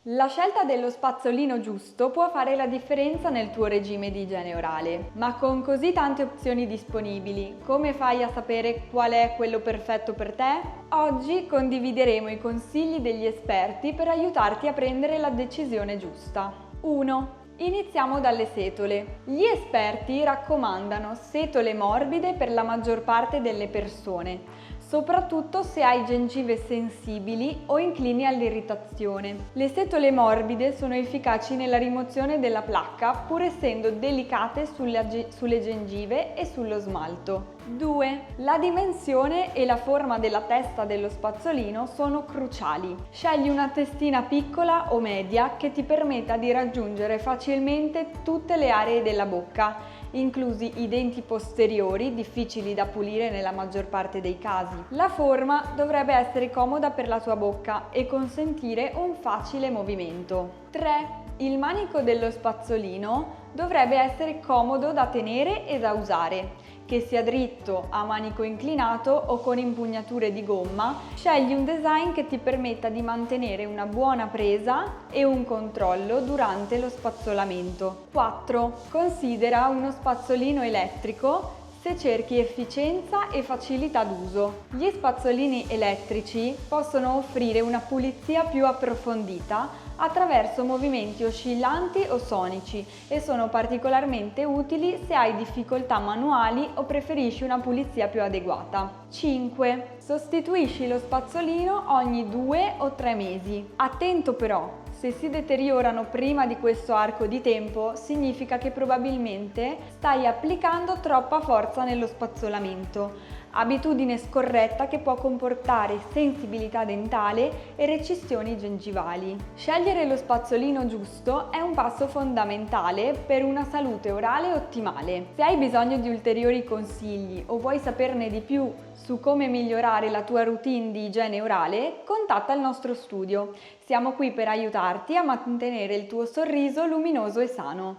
La scelta dello spazzolino giusto può fare la differenza nel tuo regime di igiene orale, ma con così tante opzioni disponibili, come fai a sapere qual è quello perfetto per te? Oggi condivideremo i consigli degli esperti per aiutarti a prendere la decisione giusta. 1. Iniziamo dalle setole. Gli esperti raccomandano setole morbide per la maggior parte delle persone, soprattutto se hai gengive sensibili o inclini all'irritazione. Le setole morbide sono efficaci nella rimozione della placca, pur essendo delicate sulle gengive e sullo smalto. 2. La dimensione e la forma della testa dello spazzolino sono cruciali. Scegli una testina piccola o media che ti permetta di raggiungere facilmente tutte le aree della bocca, inclusi i denti posteriori, difficili da pulire nella maggior parte dei casi. La forma dovrebbe essere comoda per la tua bocca e consentire un facile movimento. 3. Il manico dello spazzolino dovrebbe essere comodo da tenere e da usare. Che sia dritto, a manico inclinato o con impugnature di gomma, scegli un design che ti permetta di mantenere una buona presa e un controllo durante lo spazzolamento. 4. Considera uno spazzolino elettrico se cerchi efficienza e facilità d'uso. Gli spazzolini elettrici possono offrire una pulizia più approfondita attraverso movimenti oscillanti o sonici e sono particolarmente utili se hai difficoltà manuali o preferisci una pulizia più adeguata. 5. Sostituisci lo spazzolino ogni 2 o 3 mesi. Attento però! Se si deteriorano prima di questo arco di tempo, significa che probabilmente stai applicando troppa forza nello spazzolamento, abitudine scorretta che può comportare sensibilità dentale e recessioni gengivali. Scegliere lo spazzolino giusto è un passo fondamentale per una salute orale ottimale. Se hai bisogno di ulteriori consigli o vuoi saperne di più su come migliorare la tua routine di igiene orale, contatta il nostro studio. Siamo qui per aiutarti a mantenere il tuo sorriso luminoso e sano.